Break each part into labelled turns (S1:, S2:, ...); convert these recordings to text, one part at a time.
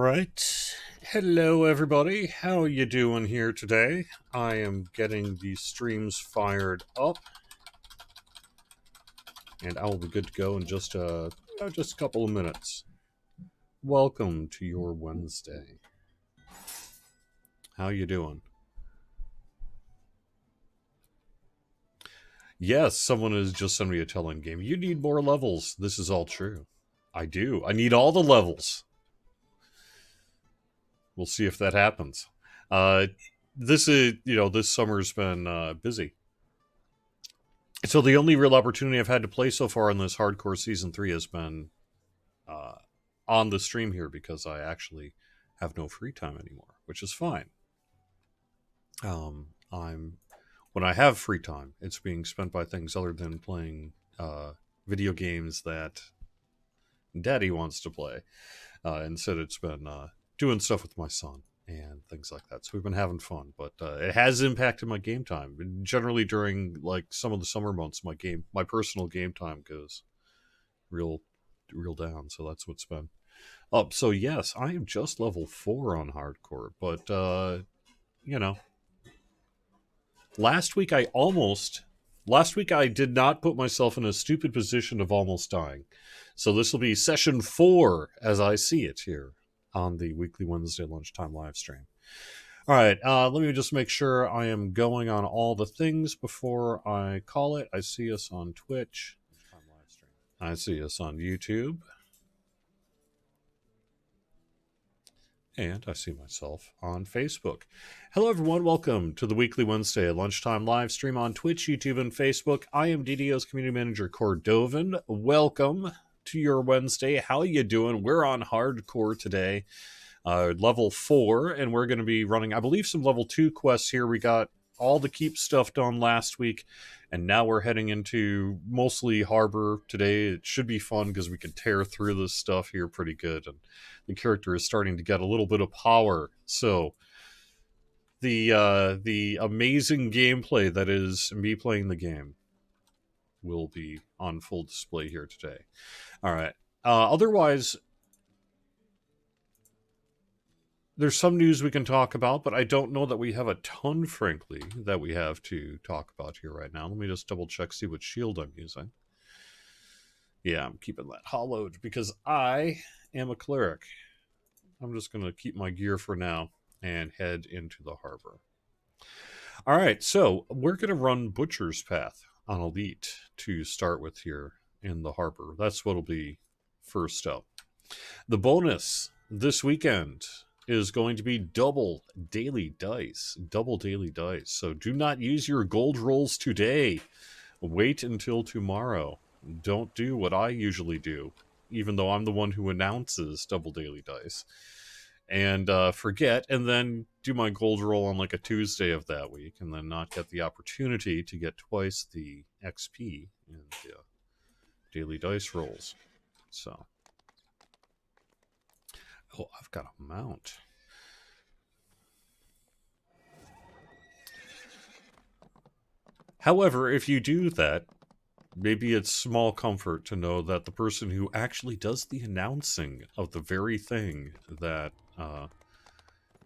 S1: right. Hello, everybody. How you doing here today? I am getting the streams fired up, and I will be good to go in just a couple of minutes. Welcome to your Wednesday. How you doing? Yes, someone has just sent me a telling game. You need more levels. This is all true. I do. I need all the levels. We'll see if that happens. This summer's been busy. So the only real opportunity I've had to play so far in this hardcore season 3 has been on the stream here because I actually have no free time anymore, which is fine. When I have free time, it's being spent by things other than playing video games that Daddy wants to play. Instead, it's been doing stuff with my son and things like that. So we've been having fun, but it has impacted my game time. Generally, during like some of the summer months, my personal game time goes real down. So that's what's been up. So yes, I am just level 4 on hardcore, but last week I did not put myself in a stupid position of almost dying. So this will be session 4 as I see it here on the weekly Wednesday lunchtime live stream. All right, let me just make sure I am going on all the things before I call it. I see us on Twitch. I see us on YouTube. And I see myself on Facebook. Hello, everyone. Welcome to the weekly Wednesday lunchtime live stream on Twitch, YouTube, and Facebook. I am DDO's Community Manager Cordovan. Welcome to your Wednesday. How you doing? We're on hardcore today, level 4, and we're going to be running, I believe, some level 2 quests here. We got all the keep stuff done last week, and now we're heading into mostly Harbor today. It should be fun because we can tear through this stuff here pretty good, and the character is starting to get a little bit of power. So the amazing gameplay that is me playing the game will be on full display here today. All right. Otherwise, there's some news we can talk about, but I don't know that we have a ton, frankly, that we have to talk about here right now. Let me just double check, see what shield I'm using. Yeah, I'm keeping that hollowed because I am a cleric. I'm just going to keep my gear for now and head into the harbor. All right, so we're going to run Butcher's Path on Elite to start with here in the harbor. That's what'll be first up. The bonus this weekend is going to be double daily dice. So do not use your gold rolls today. Wait until tomorrow. Don't do what I usually do, even though I'm the one who announces double daily dice. And forget, and then do my gold roll on like a Tuesday of that week, and then not get the opportunity to get twice the XP in the daily dice rolls. So. Oh, I've got a mount. However, if you do that, maybe it's small comfort to know that the person who actually does the announcing of the very thing that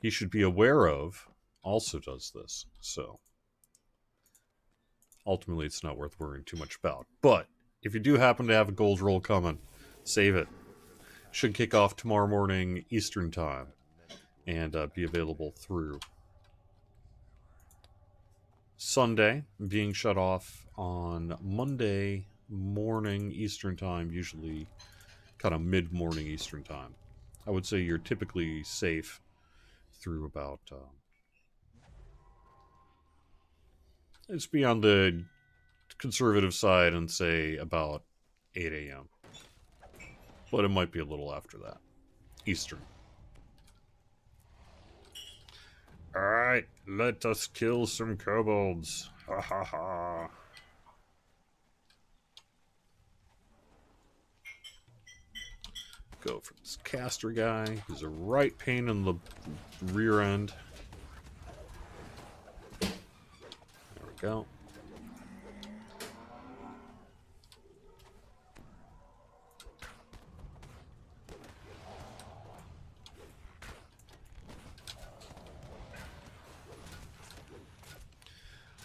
S1: he should be aware of also does this. So, ultimately, it's not worth worrying too much about. But, if you do happen to have a gold roll coming, save it. Should kick off tomorrow morning Eastern Time and be available through Sunday, being shut off on Monday morning Eastern Time, usually kind of mid-morning Eastern Time. I would say you're typically safe through about... let's be on the conservative side and say about 8 a.m. But it might be a little after that. Eastern. Alright, let us kill some kobolds. Ha ha ha. Go for this caster guy, who's a right pain in the rear end. There we go.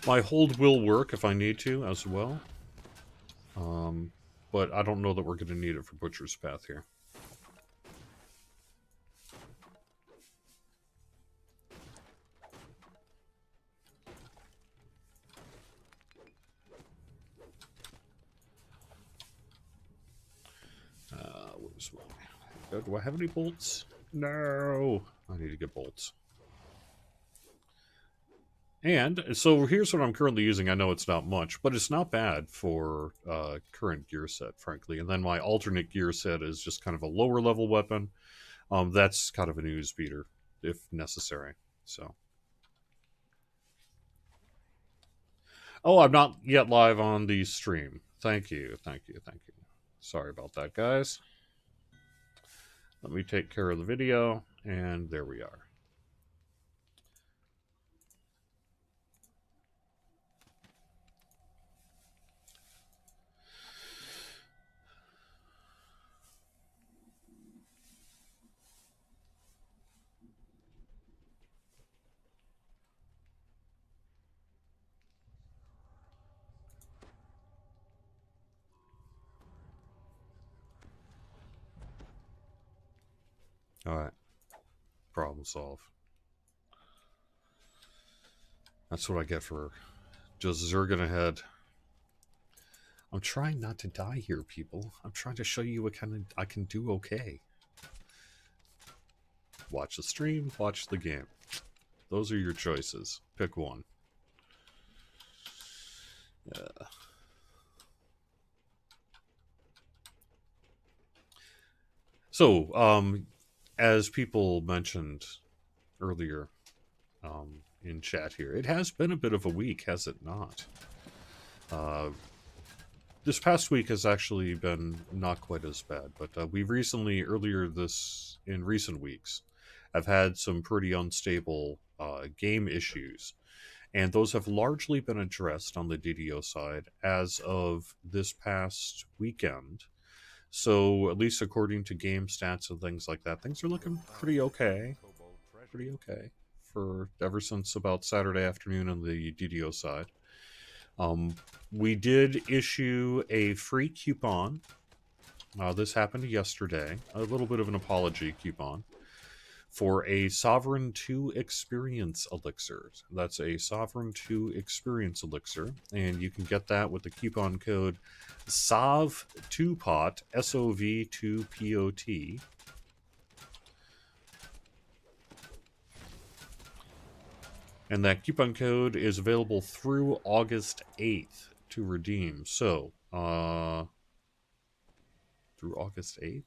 S1: My hold will work if I need to as well. But I don't know that we're going to need it for Butcher's Path here. Where's my... Do I have any bolts? No! I need to get bolts. And, so here's what I'm currently using. I know it's not much, but it's not bad for current gear set, frankly. And then my alternate gear set is just kind of a lower level weapon. That's kind of an ooze beater, if necessary. So. Oh, I'm not yet live on the stream. Thank you, thank you, thank you. Sorry about that, guys. Let me take care of the video, and there we are. Alright. Problem solved. That's what I get for just zerging ahead. I'm trying not to die here, people. I'm trying to show you what kind of I can do okay. Watch the stream, watch the game. Those are your choices. Pick one. So, as people mentioned earlier in chat here, it has been a bit of a week, has it not? This past week has actually been not quite as bad, but we've recently, in recent weeks, have had some pretty unstable game issues. And those have largely been addressed on the DDO side as of this past weekend. So, at least according to game stats and things like that, things are looking pretty okay. Pretty okay for ever since about Saturday afternoon on the DDO side. We did issue a free coupon. This happened yesterday. A little bit of an apology coupon for a Sovereign 2 Experience Elixir. That's a Sovereign 2 Experience Elixir, and you can get that with the coupon code SOV2POT, SOV2POT. And that coupon code is available through August 8th to redeem. So, through August 8th?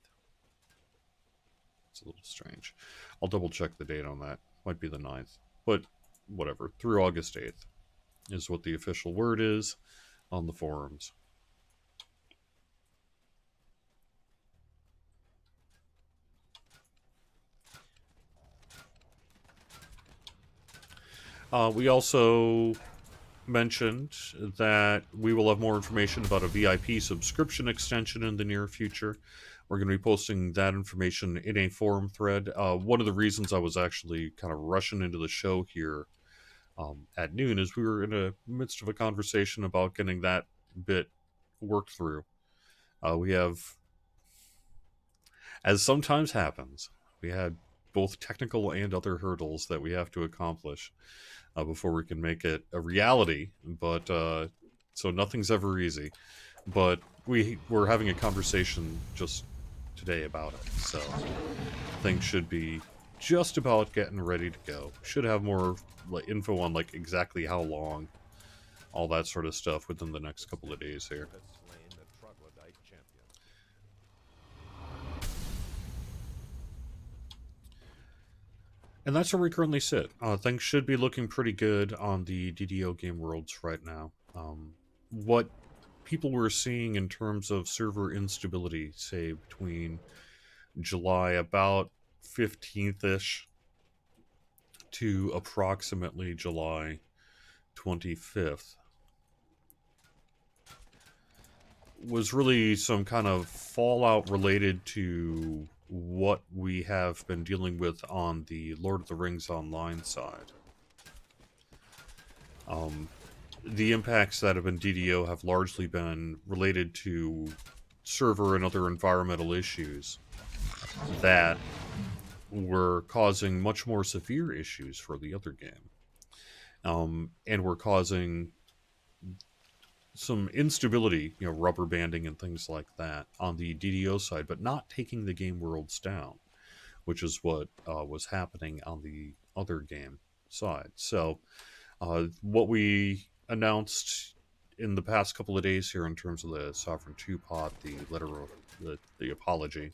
S1: It's a little strange. I'll double check the date on that. Might be the 9th. But, whatever. Through August 8th is what the official word is on the forums. We also mentioned that we will have more information about a VIP subscription extension in the near future. We're going to be posting that information in a forum thread. One of the reasons I was actually kind of rushing into the show here at noon is we were in the midst of a conversation about getting that bit worked through. We have, as sometimes happens, we had both technical and other hurdles that we have to accomplish before we can make it a reality. But so nothing's ever easy. But we were having a conversation just today about it, so things should be just about getting ready to go. Should have more info on like exactly how long, all that sort of stuff within the next couple of days here. And that's where we currently sit. Things should be looking pretty good on the DDO game worlds right now. What people were seeing in terms of server instability, say between July about 15th-ish to approximately July 25th, was really some kind of fallout related to what we have been dealing with on the Lord of the Rings Online side. the impacts that have been DDO have largely been related to server and other environmental issues that were causing much more severe issues for the other game. And were causing some instability, rubber banding and things like that on the DDO side, but not taking the game worlds down, which is what was happening on the other game side. So what we announced in the past couple of days here in terms of the Sovereign 2 pod, the letter of the apology,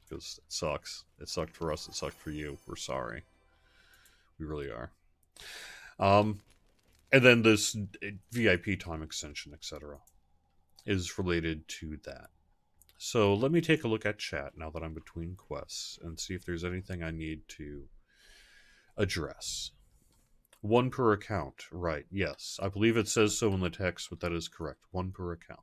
S1: because it sucks. It sucked for us. It sucked for you. We're sorry. We really are. And then this VIP time extension, etc., is related to that. So let me take a look at chat now that I'm between quests and see if there's anything I need to address. 1 per account. Right, yes. I believe it says so in the text, but that is correct. 1 per account.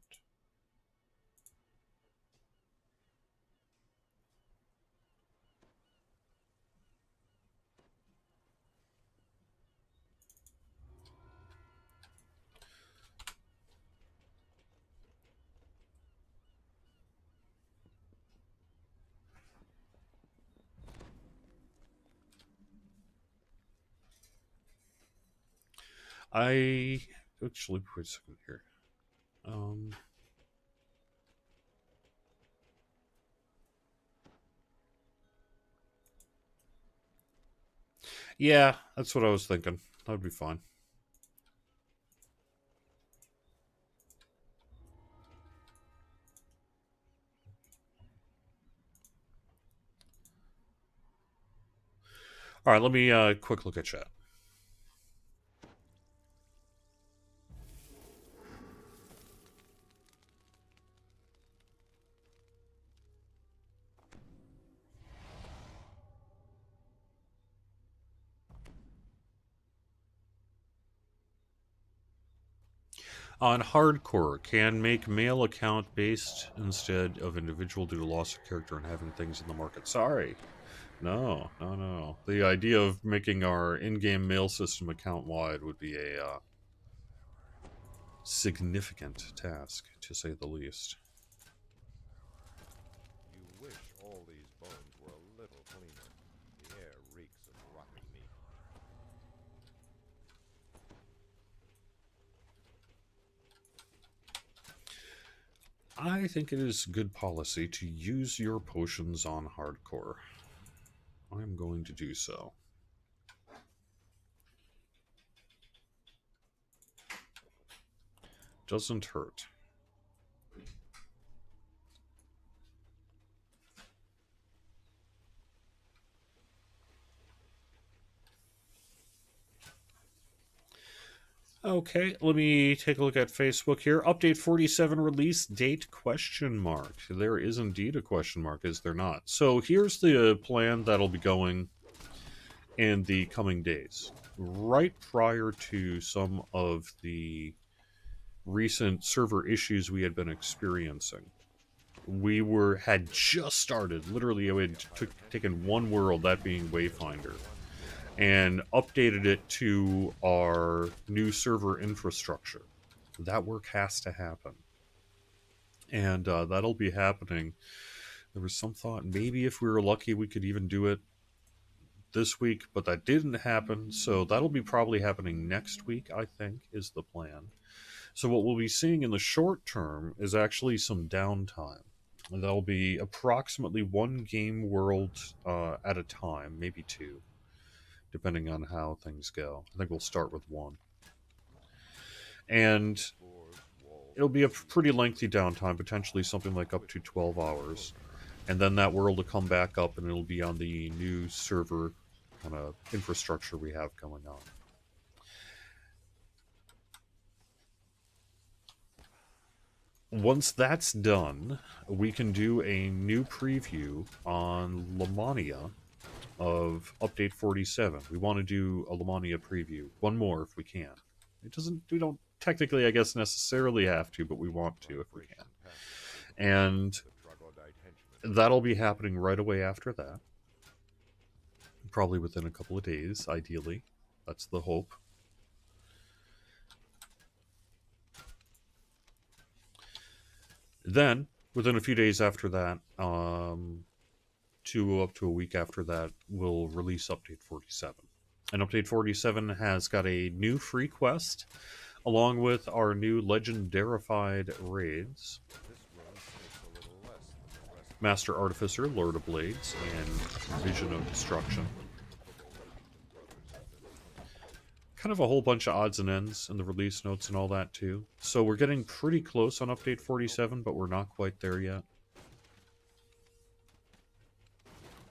S1: Actually, wait a second here. Yeah, that's what I was thinking. That would be fine. All right, let me quick look at chat. On hardcore, can make mail account based instead of individual due to loss of character and having things in the market. Sorry. No. The idea of making our in-game mail system account-wide would be a significant task, to say the least.
S2: You wish all these bones were a little cleaner. The air reeks of rotten meat.
S1: I think it is good policy to use your potions on hardcore. I'm going to do so. Doesn't hurt. Okay, let me take a look at Facebook here. Update 47 release date question mark. There is indeed a question mark, is there not? So here's the plan that'll be going in the coming days. Right prior to some of the recent server issues we had been experiencing, we had just started. Literally, we had taken one world, that being Wayfinder, and updated it to our new server infrastructure. That work has to happen. And that'll be happening. There was some thought maybe if we were lucky we could even do it this week, but that didn't happen. So that'll be probably happening next week, I think, is the plan. So what we'll be seeing in the short term is actually some downtime. There'll be approximately 1 game world at a time, maybe 2. Depending on how things go. I think we'll start with 1. And it'll be a pretty lengthy downtime, potentially something like up to 12 hours. And then that world will come back up and it'll be on the new server kind of infrastructure we have going on. Once that's done, we can do a new preview on Lamania of Update 47. We want to do a Lamania preview. 1 more if we can. We don't technically, I guess, necessarily have to, but we want to if we can. And that'll be happening right away after that. Probably within a couple of days, ideally. That's the hope. Then, within a few days after that, up to a week after that, we'll release Update 47. And Update 47 has got a new free quest, along with our new legendarified raids.
S2: This run takes a little less than the rest.
S1: Master Artificer, Lord of Blades, and Vision of Destruction. Kind of a whole bunch of odds and ends in the release notes and all that too. So we're getting pretty close on Update 47, but we're not quite there yet.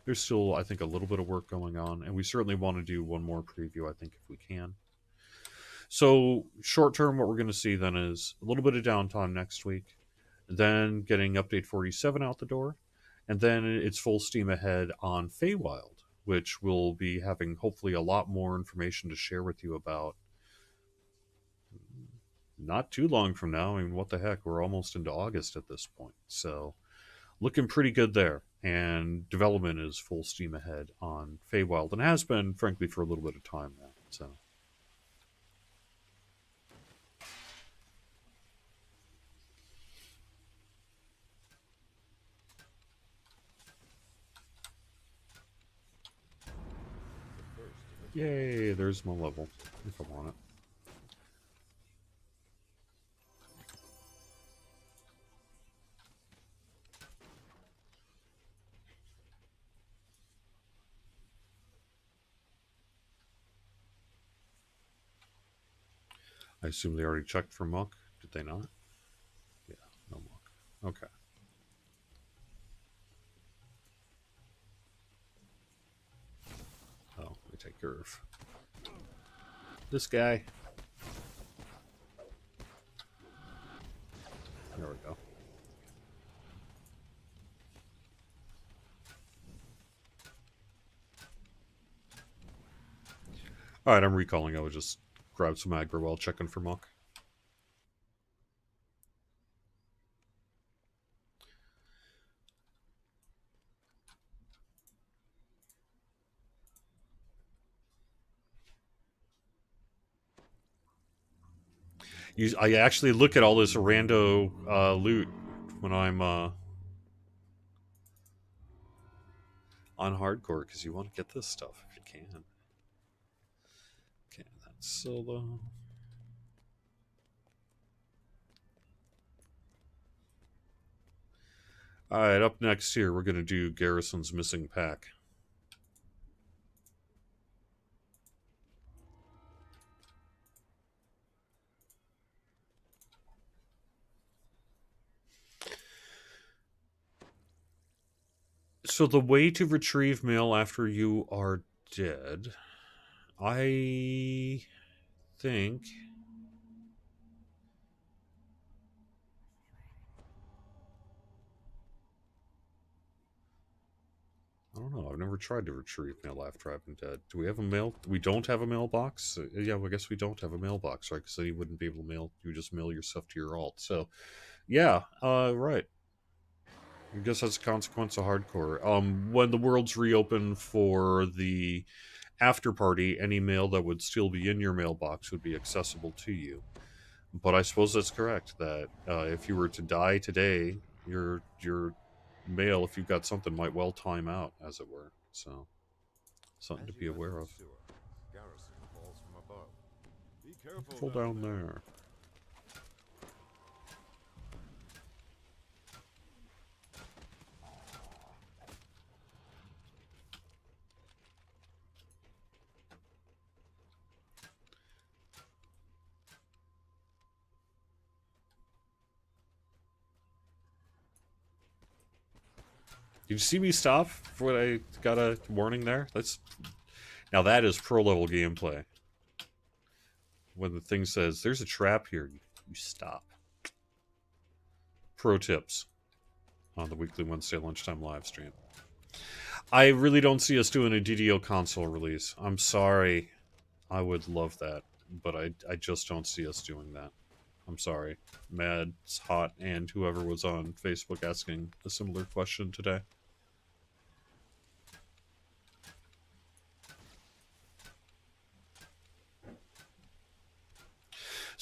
S1: There's still, I think, a little bit of work going on, and we certainly want to do one more preview, I think, if we can. So, short term, what we're going to see then is a little bit of downtime next week, then getting Update 47 out the door, and then it's full steam ahead on Feywild, which will be having, hopefully, a lot more information to share with you about not too long from now. I mean, what the heck, we're almost into August at this point, so looking pretty good there. And development is full steam ahead on Feywild, and has been, frankly, for a little bit of time now. So, yay! There's my level if I want it. I assume they already checked for muck. Did they not? Yeah, no muck. Okay. Oh, let me take care of this guy. There we go. Alright, I'm recalling. I would just grab some aggro while checking for muck. I actually look at all this rando loot when I'm on hardcore, because you want to get this stuff if you can. Okay, that's solo. Alright, up next here, we're going to do Garrison's Missing Pack. So the way to retrieve mail after you are dead, I think... I don't know. I've never tried to retrieve mail after I've been dead. Do we have a mail? We don't have a mailbox? Yeah, well, I guess we don't have a mailbox, right? Because then you wouldn't be able to mail... You just mail your stuff to your alt. So, yeah, right. I guess that's a consequence of hardcore. When the worlds reopen for the after party, any mail that would still be in your mailbox would be accessible to you. But I suppose that's correct, that if you were to die today, your mail, if you've got something, might well time out, as it were. So, something to be aware of.
S2: Garrison falls from above. Be careful.
S1: Fall down there. Did you see me stop for what I got a warning there? Now that is pro level gameplay. When the thing says there's a trap here, you stop. Pro tips on the weekly Wednesday lunchtime live stream. I really don't see us doing a DDO console release. I'm sorry. I would love that, but I just don't see us doing that. I'm sorry. Mad's Hot and whoever was on Facebook asking a similar question today.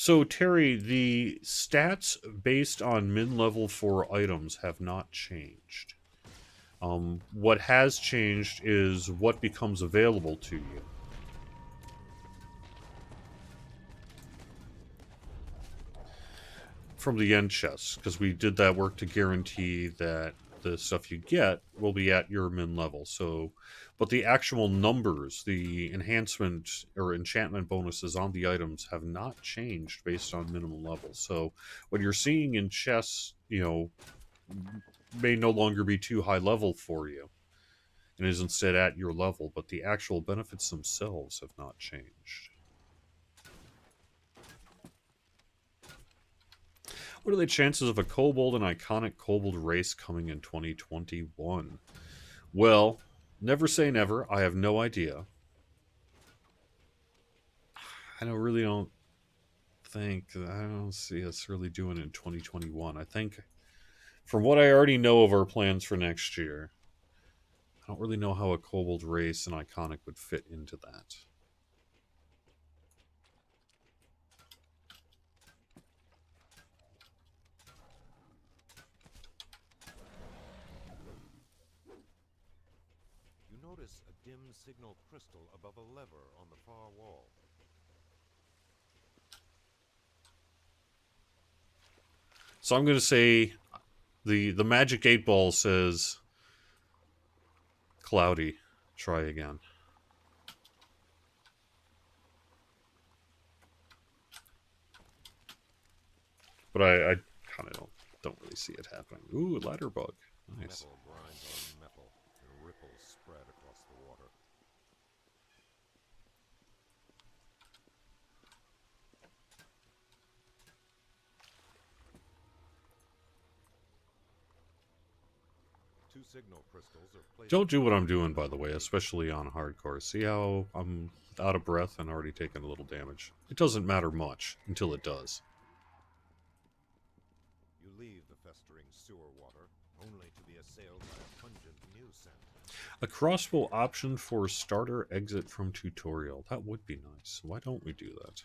S1: So, Terry, the stats based on min level for items have not changed. What has changed is what becomes available to you. From the end chests, because we did that work to guarantee that the stuff you get will be at your min level. So, but the actual numbers, the enhancement or enchantment bonuses on the items have not changed based on minimum level. So, what you're seeing in chests, may no longer be too high level for you, and is instead at your level. But the actual benefits themselves have not changed. What are the chances of a kobold and iconic kobold race coming in 2021? Well, never say never. I have no idea. I don't see us really doing it in 2021. I think, from what I already know of our plans for next year, I don't really know how a kobold race and iconic would fit into that.
S2: Notice a dim signal crystal above a lever on the far wall.
S1: So I'm going to say the magic 8-ball says cloudy. Try again. But I kind of don't really see it happening. Ooh, ladder bug. Nice.
S2: Metal grinds on metal, and ripples spread across the water. Two signal crystals are placed.
S1: Don't do what I'm doing, by the way, especially on hardcore. See how I'm out of breath and already taking a little damage? It doesn't matter much until it does.
S2: You leave the festering sewer water, only to be assailed by a pungent new scent.
S1: A crossbow option for starter exit from tutorial. That would be nice. Why don't we do that?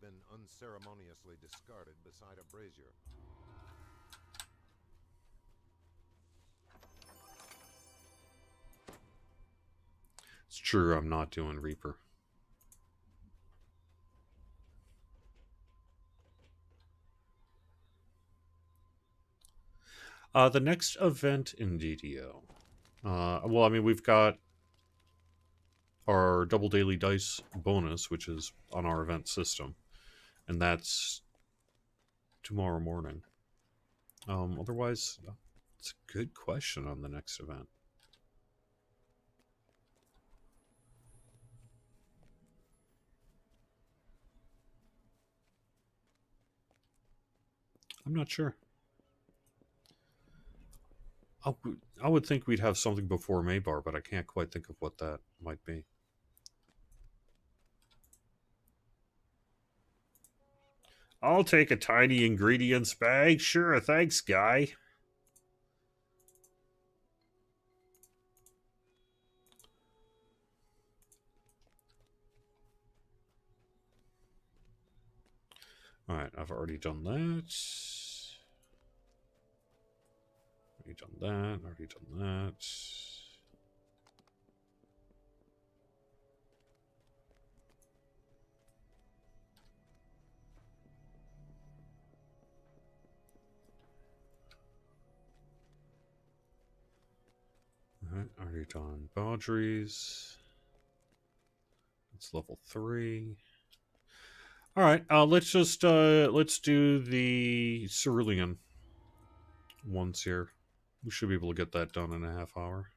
S2: Been unceremoniously discarded beside a brazier.
S1: It's true, I'm not doing Reaper. The next event in DDO. Well, I mean, we've got our double daily dice bonus, which is on our event system. And that's tomorrow morning. Otherwise, it's a good question on the next event. I'm not sure. I would think we'd have something before Maybar, but I can't quite think of what that might be. I'll take a tiny ingredients bag. Sure, thanks, guy. Alright, I've already done that. Already done that. Already done that. Alright, already done Baudry's. It's level 3. Alright, let's do the Cerulean ones here. We should be able to get that done in a half hour.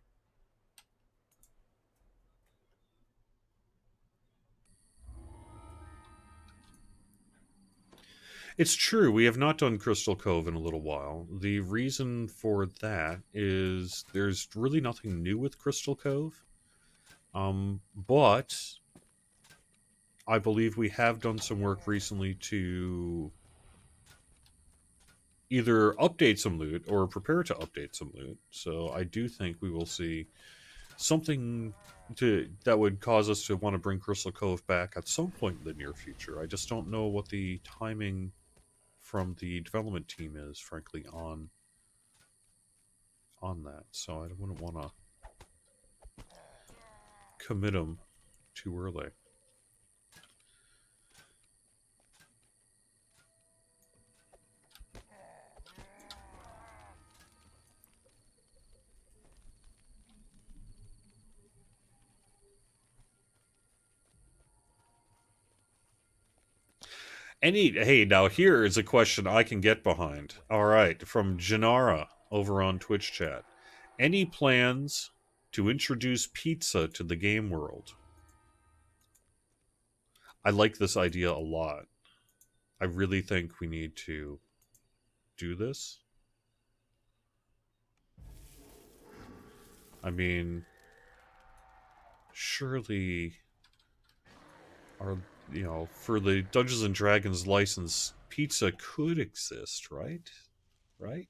S1: It's true, we have not done Crystal Cove in a little while. The reason for that is there's really nothing new with Crystal Cove. But I believe we have done some work recently to either update some loot or prepare to update some loot. So I do think we will see something that would cause us to want to bring Crystal Cove back at some point in the near future. I just don't know what the timing from the development team is, frankly, on that. So I wouldn't want to commit them too early. Hey, now here is a question I can get behind. All right, from Janara over on Twitch chat. Any plans to introduce pizza to the game world? I like this idea a lot. I really think we need to do this. I mean, surely for the Dungeons and Dragons license, pizza could exist, right? Right?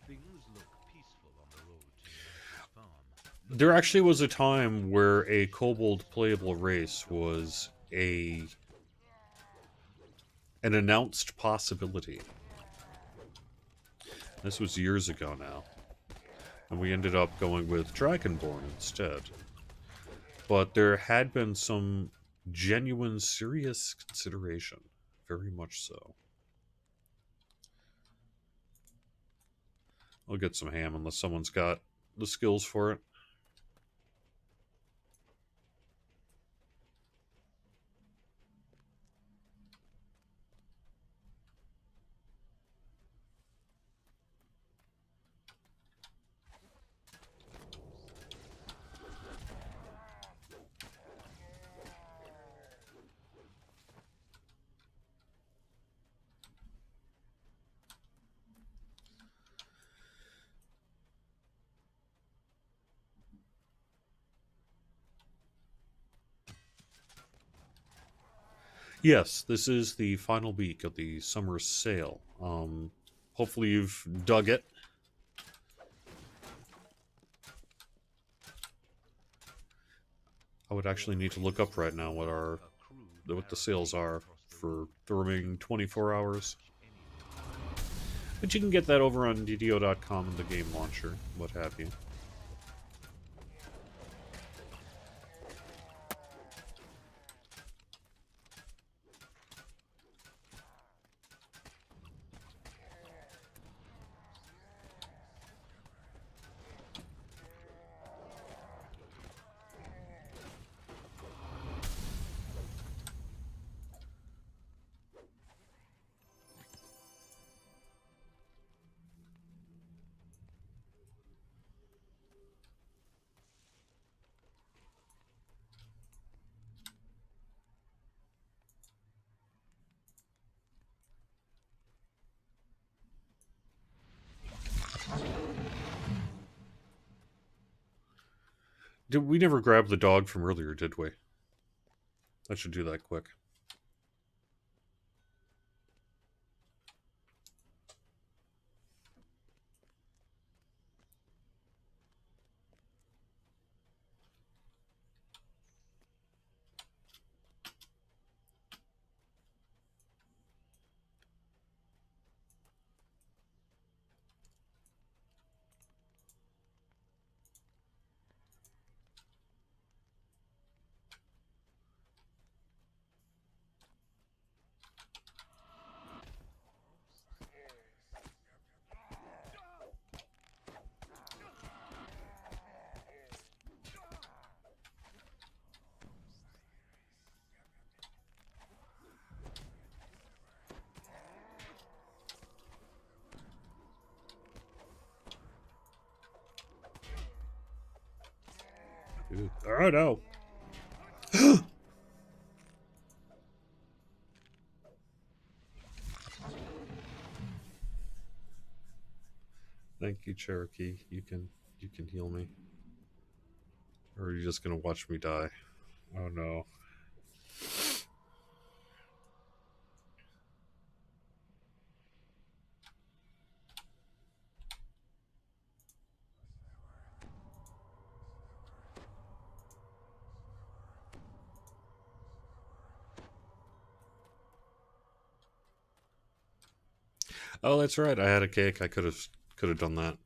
S3: Things look peaceful on the road to Nelson's farm.
S1: There actually was a time where a kobold playable race was an announced possibility. This was years ago now. And we ended up going with Dragonborn instead. But there had been some genuine, serious consideration. Very much so. I'll get some ham unless someone's got the skills for it. Yes, this is the final week of the summer sale. Hopefully you've dug it. I would actually need to look up right now what the sales are for the remaining 24 hours. But you can get that over on DDO.com in the game launcher, what have you. We never grabbed the dog from earlier, did we? I should do that quick. Dude. Oh no. Thank you, Cherokee. You can heal me. Or are you just gonna watch me die? Oh no. Oh, that's right. I had a cake. I could have done that.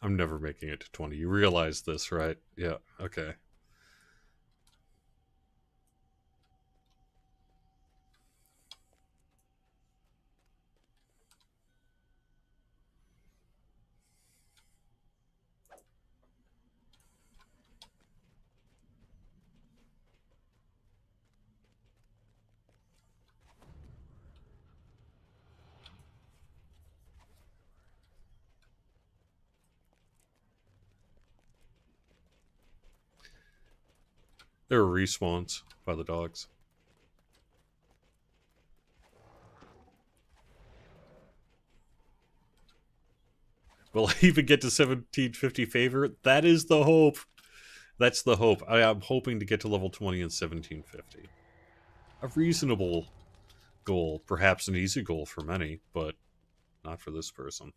S1: I'm never making it to 20. You realize this, right? Yeah. Okay. There are respawns by the dogs. Will I even get to 1750 favorite? That is the hope. That's the hope. I am hoping to get to level 20 in 1750. A reasonable goal. Perhaps an easy goal for many, but not for this person.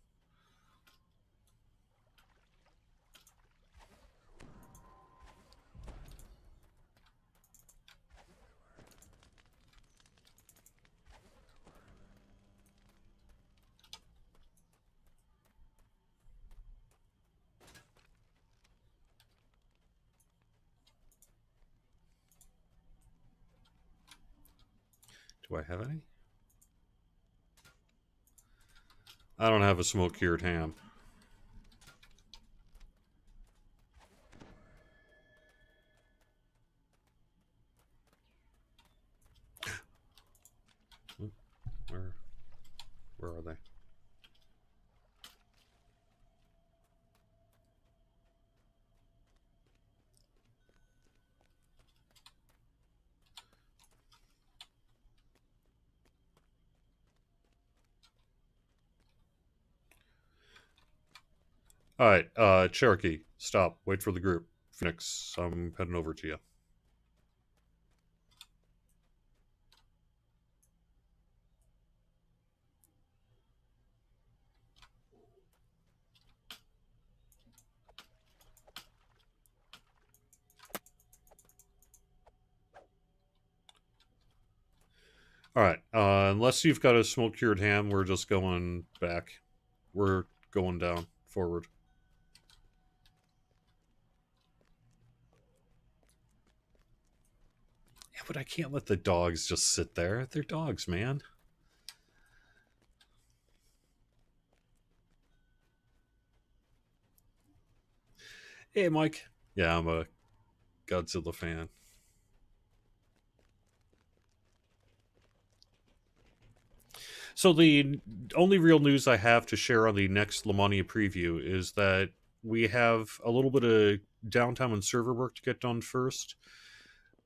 S1: Do I have any? I don't have a smoke-cured ham. Where are they? Alright, Cherokee, stop. Wait for the group. Phoenix, I'm heading over to you. Alright, unless you've got a smoke-cured ham, we're just going back. We're going down, forward. Yeah, but I can't let the dogs just sit there. They're dogs, man. Hey, Mike. Yeah, I'm a Godzilla fan. So the only real news I have to share on the next Lamania preview is that we have a little bit of downtime and server work to get done first.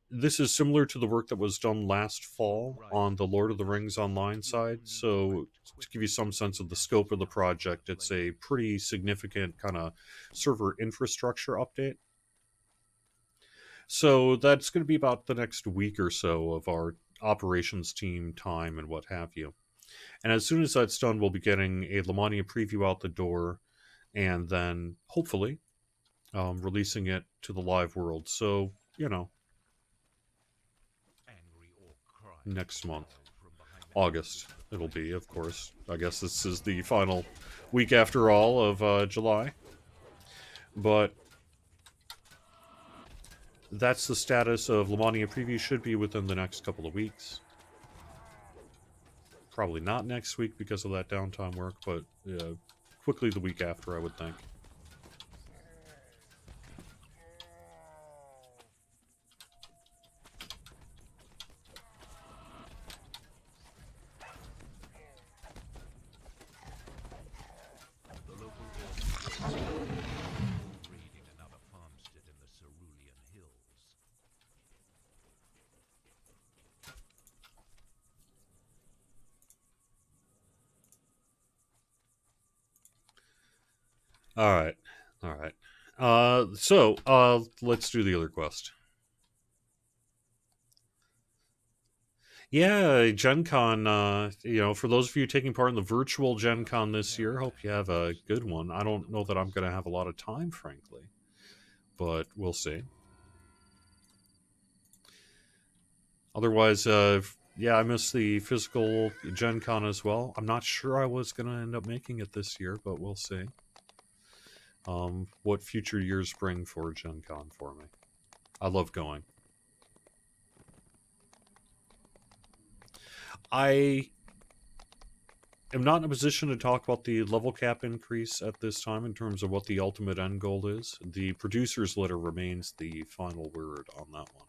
S1: This is similar to the work that was done last fall on the Lord of the Rings Online side. So to give you some sense of the scope of the project, it's a pretty significant kind of server infrastructure update. So that's going to be about the next week or so of our operations team time and what have you. And as soon as that's done, we'll be getting a Lamania preview out the door, and then hopefully releasing it to the live world. So, you know, next month, August, it'll be, of course. I guess this is the final week after all of July. But that's the status of Lamania preview. Should be within the next couple of weeks. probably not next week because of that downtime work, but quickly the week after, I would think.
S3: The local orcs raiding another farmstead in the Cerulean Hills.
S1: Alright. Alright. Let's do the other quest. Yeah, GenCon, for those of you taking part in the virtual GenCon this year, hope you have a good one. I don't know that I'm going to have a lot of time, frankly, but we'll see. Otherwise, I missed the physical GenCon as well. I'm not sure I was going to end up making it this year, but we'll see. What future years bring for GenCon for me. I love going. I am not in a position to talk about the level cap increase at this time in terms of what the ultimate end goal is. The producer's letter remains the final word on that one.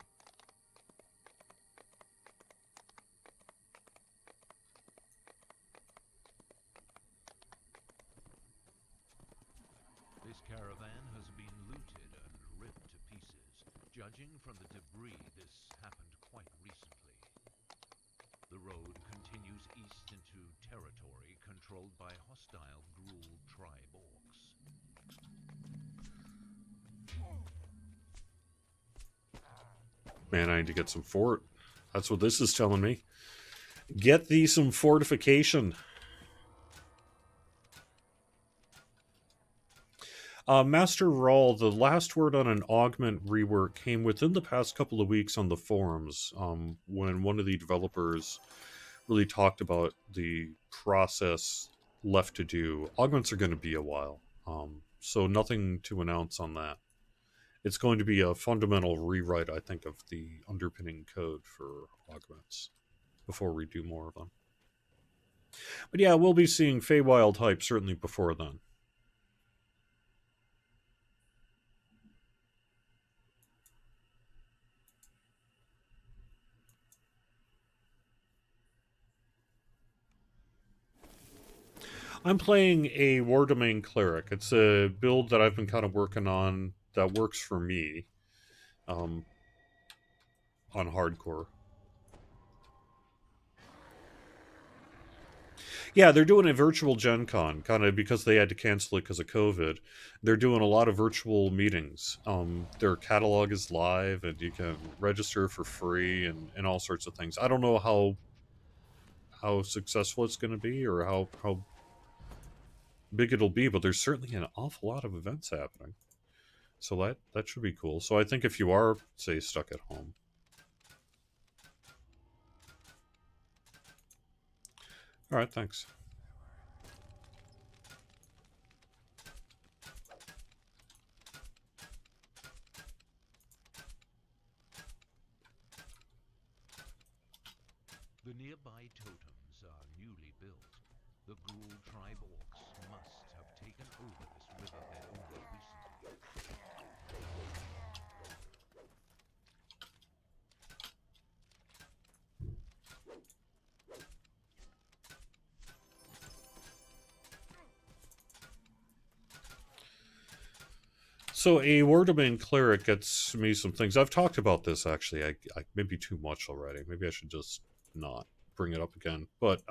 S3: This caravan has been looted and ripped to pieces. Judging from the debris, this happened quite recently. The road continues east into territory controlled by hostile Gruul tribe orcs.
S1: Man, I need to get some fort. That's what this is telling me. Get thee some fortification. Master Rawl, the last word on an augment rework came within the past couple of weeks on the forums, when one of the developers really talked about the process left to do. Augments are going to be a while, so nothing to announce on that. It's going to be a fundamental rewrite, I think, of the underpinning code for augments before we do more of them. But yeah, we'll be seeing Feywild hype certainly before then. I'm playing a War Domain Cleric. It's a build that I've been kind of working on that works for me on hardcore. Yeah, they're doing a virtual GenCon, kind of because they had to cancel it because of COVID. They're doing a lot of virtual meetings. Their catalog is live, and you can register for free and all sorts of things. I don't know how successful it's going to be or how big it'll be, but there's certainly an awful lot of events happening. So that should be cool. So I think if you are, say, stuck at home. Alright, thanks.
S3: The nearby totems are newly built. The Gruul tribe orcs must have taken over this riverbed only recently.
S1: So a War Domain Cleric gets me some things. I've talked about this, actually. I maybe too much already. Maybe I should just not bring it up again. But,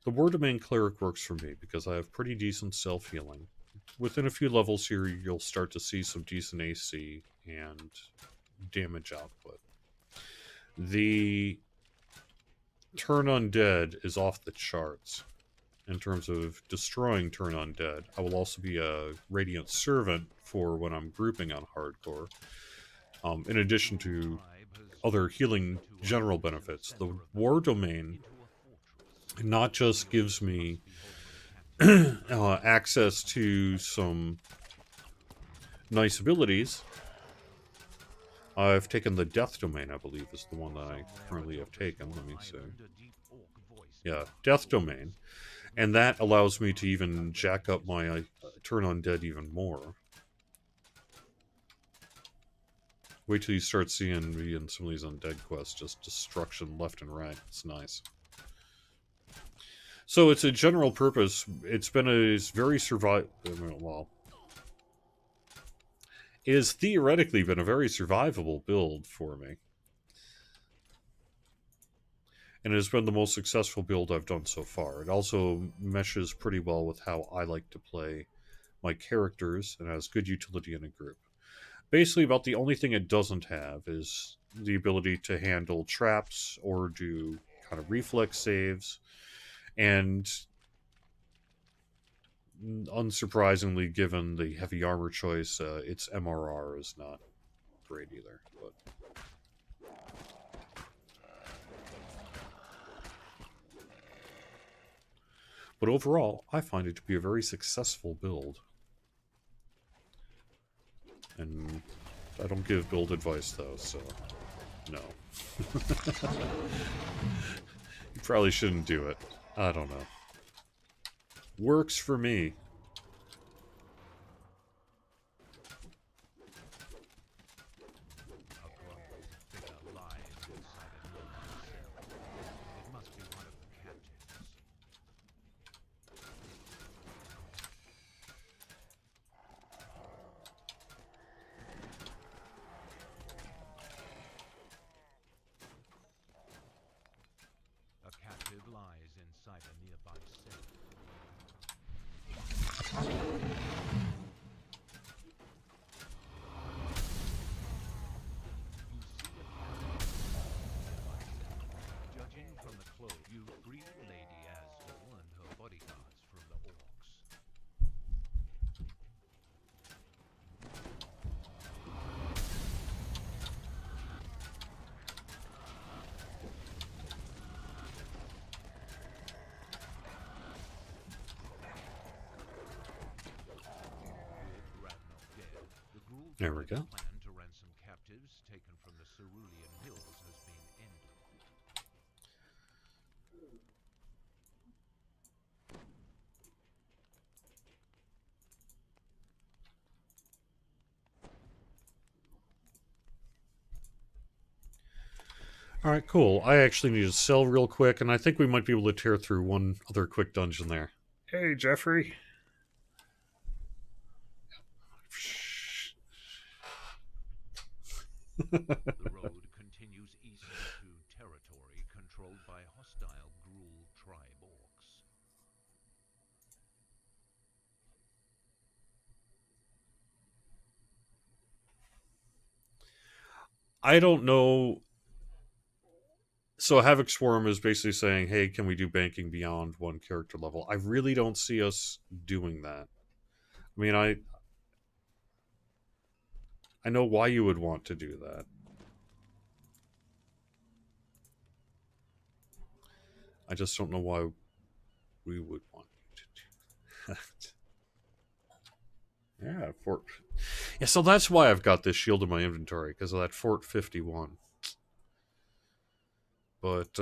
S1: the War Domain Cleric works for me because I have pretty decent self-healing. Within a few levels here, you'll start to see some decent AC and damage output. The Turn Undead is off the charts in terms of destroying Turn Undead. I will also be a Radiant Servant for when I'm grouping on hardcore, in addition to other healing general benefits. The War Domain not just gives me access to some nice abilities, I've taken the Death Domain, I believe, is the one that I currently have taken. Let me see. Yeah, Death Domain. And that allows me to even jack up my turn undead even more. Wait till you start seeing me in some of these undead quests, just destruction left and right. It's nice. So it's a general purpose. It's been a very well, it has theoretically been a very survivable build for me. And it has been the most successful build I've done so far. It also meshes pretty well with how I like to play my characters and has good utility in a group. Basically, about the only thing it doesn't have is the ability to handle traps or do kind of reflex saves. And unsurprisingly, given the heavy armor choice, its MRR is not great either. But overall, I find it to be a very successful build. And I don't give build advice, though, so no. You probably shouldn't do it. I don't know. Works for me. There we go.
S3: Plan to ransom captives taken from the Cerulean Hills has been ended.
S1: Alright, cool. I actually need to sell real quick, and I think we might be able to tear through one other quick dungeon there. Hey, Geoffrey.
S3: The road continues east into territory controlled by hostile Gruul tribe orcs.
S1: I don't know. So Havoc Swarm is basically saying, hey, can we do banking beyond one character level? I really don't see us doing that. I mean, I know why you would want to do that. I just don't know why we would want you to do that. Yeah, Fort. Yeah, so that's why I've got this shield in my inventory, because of that Fort 51. But,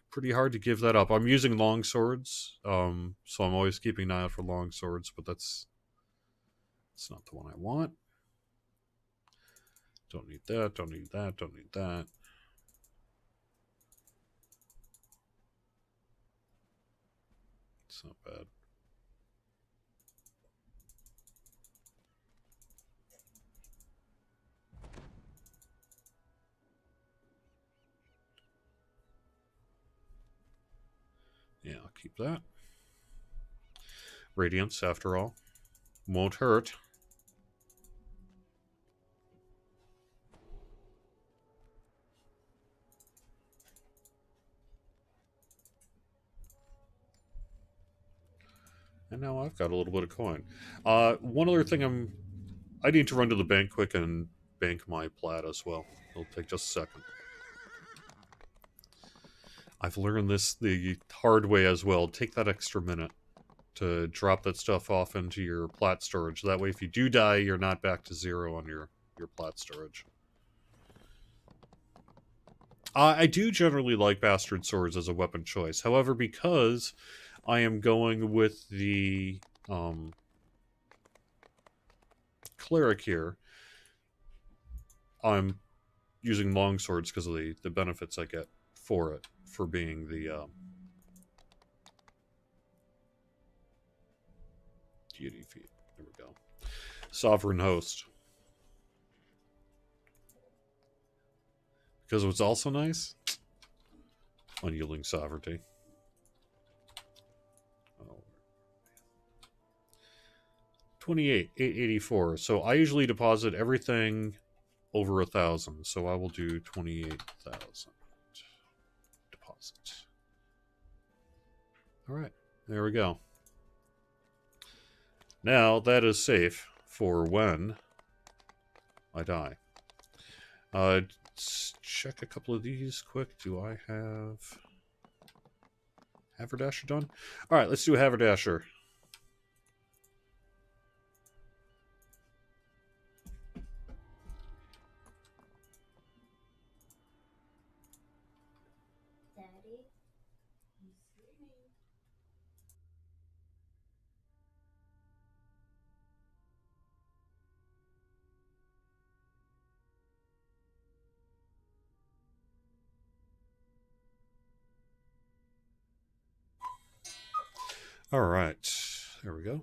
S1: pretty hard to give that up. I'm using long swords, so I'm always keeping an eye out for long swords, but that's not the one I want. Don't need that, don't need that, don't need that. It's not bad. Yeah, I'll keep that. Radiance, after all. Won't hurt. And now I've got a little bit of coin. One other thing I need to run to the bank quick and bank my plat as well. It'll take just a second. I've learned this the hard way as well. Take that extra minute to drop that stuff off into your plat storage. That way, if you do die, you're not back to zero on your your plat storage. I do generally like Bastard Swords as a weapon choice. However, because I am going with the Cleric here, I'm using longswords because of the benefits I get for it, for being the deity feat. There we go. Sovereign host. Because what's also nice? Unyielding sovereignty. Oh. 28, 884. So I usually deposit everything over 1,000. So I will do 28,000 deposit. All right, there we go. Now that is safe for when I die. Let's check a couple of these quick. Do I have Haverdasher done? All right, let's do Haverdasher.
S4: Daddy, I'm sleeping.
S1: All right, there we go.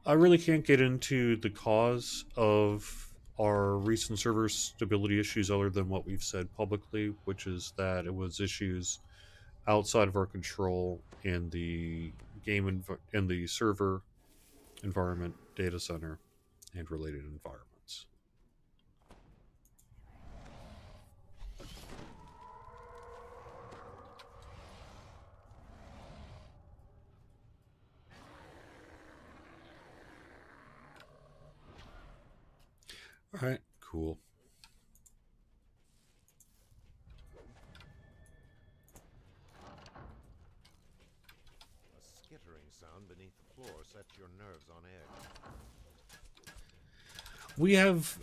S1: I really can't get into the cause of our recent server stability issues other than what we've said publicly, which is that it was issues outside of our control in the in the server environment, data center, and related environments. All right, cool.
S2: A skittering sound beneath the floor sets your nerves on edge.
S1: We have,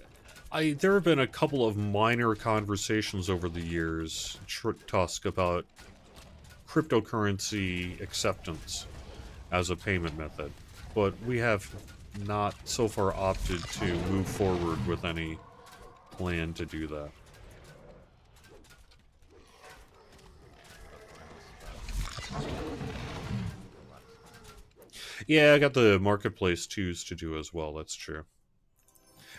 S1: there have been a couple of minor conversations over the years, Tusk, about cryptocurrency acceptance as a payment method, but we have not so far opted to move forward with any plan to do that. Yeah, I got the marketplace twos to do as well, that's true.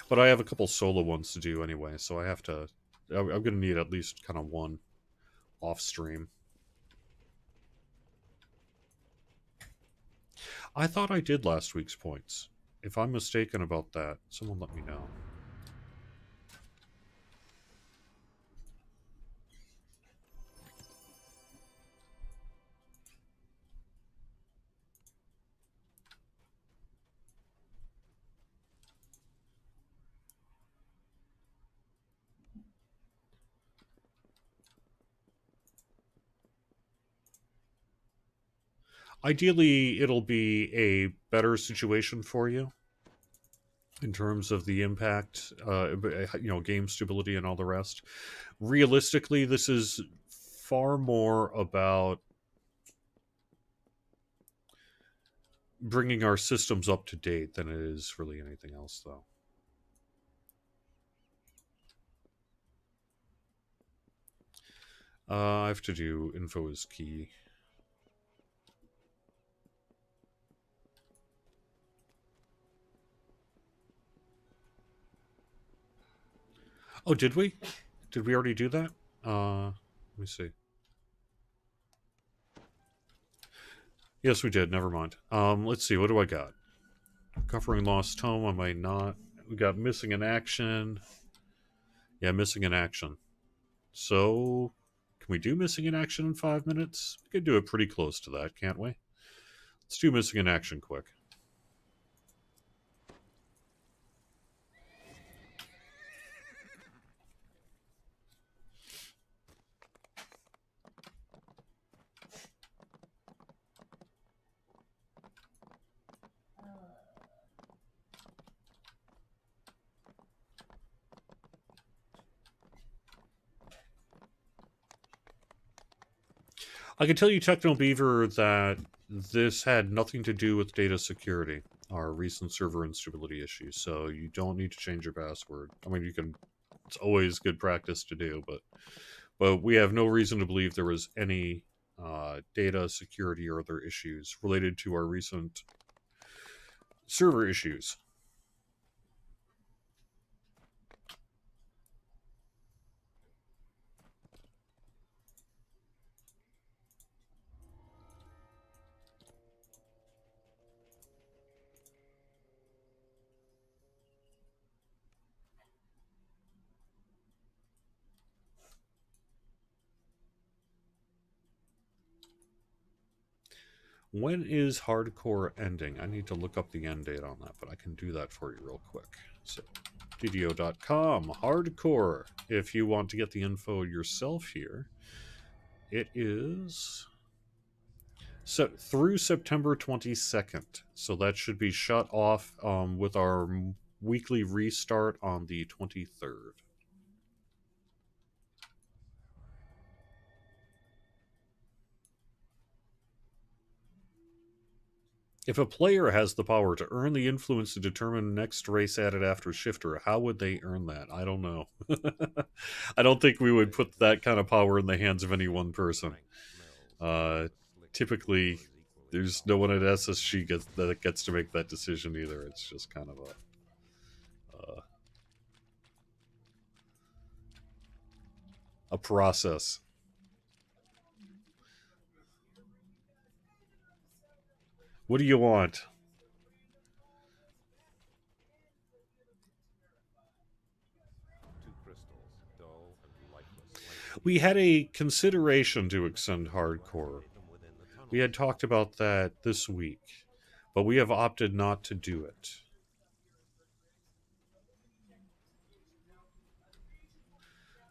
S1: But I have a couple solo ones to do anyway, so I have to... I'm going to need at least kind of one off-stream. I thought I did last week's points. If I'm mistaken about that, someone let me know. Ideally, it'll be a better situation for you in terms of the impact, game stability and all the rest. Realistically, this is far more about bringing our systems up to date than it is really anything else, though. I have to do info is key. Oh, did we? Did we already do that? Let me see. Yes, we did. Never mind. Let's see. What do I got? Covering lost tome. I might not. We got missing in action. Yeah, missing in action. So, can we do missing in action in 5 minutes? We could do it pretty close to that, can't we? Let's do missing in action quick. I can tell you, Techno Beaver, that this had nothing to do with data security, our recent server instability issues. So you don't need to change your password. I mean, you can. It's always good practice to do, but we have no reason to believe there was any data security or other issues related to our recent server issues. When is hardcore ending? I need to look up the end date on that, but I can do that for you real quick. So, DDO.com, hardcore. If you want to get the info yourself here, it is through September 22nd. So that should be shut off with our weekly restart on the 23rd. If a player has the power to earn the influence to determine next race added after Shifter, how would they earn that? I don't know. I don't think we would put that kind of power in the hands of any one person. Typically, there's no one at SSG that gets to make that decision either. It's just kind of a process. What do you want? We had a consideration to extend hardcore. We had talked about that this week, but we have opted not to do it.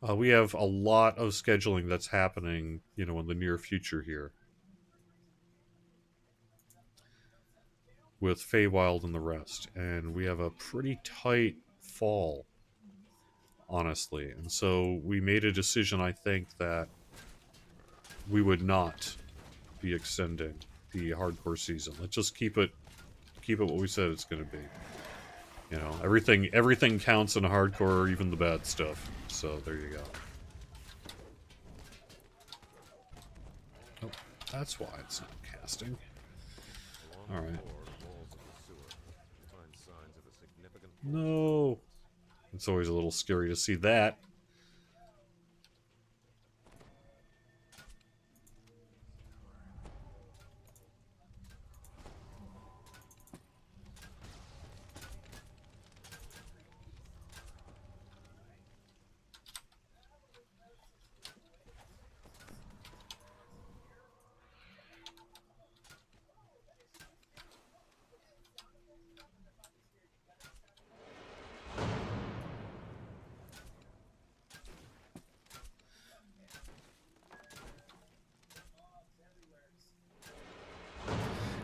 S1: We have a lot of scheduling that's happening, in the near future here. With Feywild and the rest. And we have a pretty tight fall, honestly. And so we made a decision, I think, that we would not be extending the hardcore season. Let's just keep it what we said it's going to be. Everything counts in hardcore, even the bad stuff. So there you go. Oh, that's why it's not casting. All right. No. It's always a little scary to see that.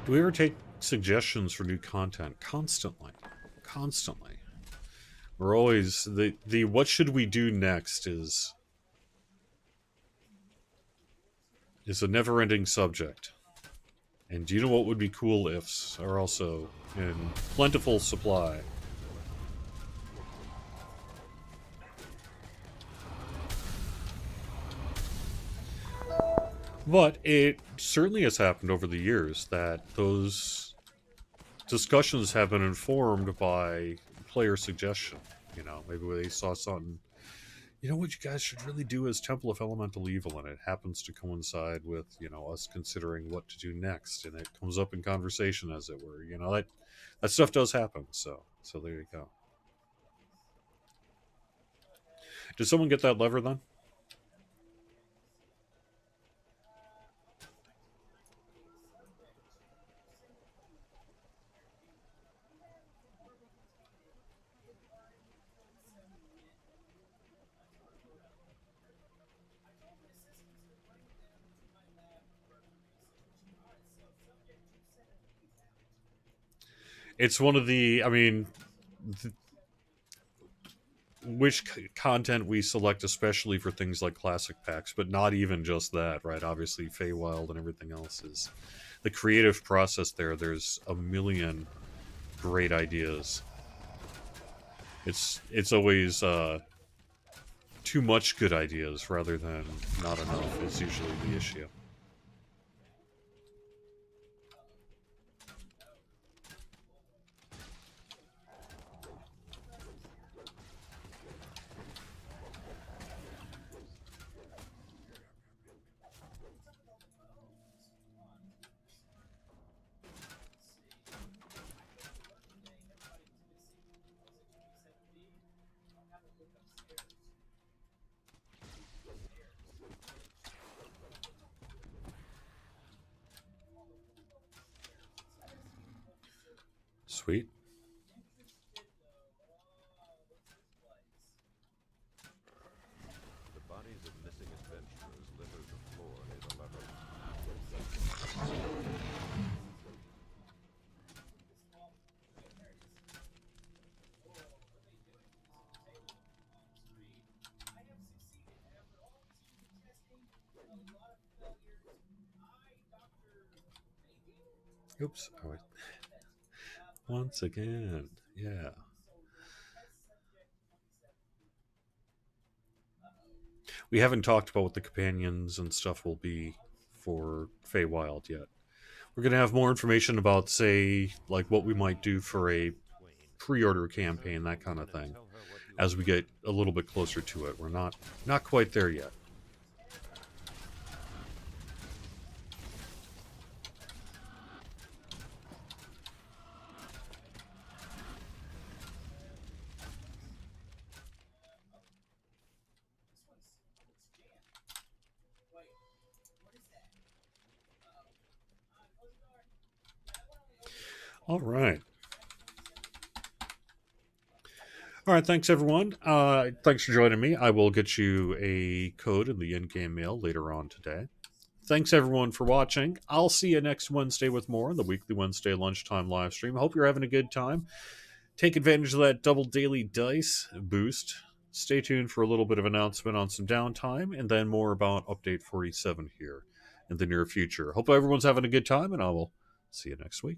S1: Do we ever take suggestions for new content? Constantly. We're always the what should we do next is a never-ending subject. And do you know what would be cool ifs are also in plentiful supply? But it certainly has happened over the years that those discussions have been informed by player suggestion. Maybe they saw something. What you guys should really do is Temple of Elemental Evil, and it happens to coincide with, us considering what to do next, and it comes up in conversation, as it were. That stuff does happen, so there you go. Did someone get that lever, then? It's one of the, which content we select, especially for things like classic packs, but not even just that, right? Obviously, Feywild and everything else is the creative process there. There's a million great ideas. It's always too much good ideas rather than not enough is usually the issue. Sweet.
S2: The bodies of missing adventurers litter the floor near the lever.
S1: Oops. Oh, wait. Once again. Yeah. We haven't talked about what the companions and stuff will be for Feywild yet. We're going to have more information about, say, like what we might do for a pre-order campaign, that kind of thing, as we get a little bit closer to it. We're not quite there yet. All right. All right, thanks everyone. Thanks for joining me. I will get you a code in the in-game mail later on today. Thanks everyone for watching. I'll see you next Wednesday with more on the weekly Wednesday lunchtime live stream. Hope you're having a good time. Take advantage of that double daily dice boost. Stay tuned for a little bit of announcement on some downtime, and then more about Update 47 here in the near future. Hope everyone's having a good time, and I will see you next week.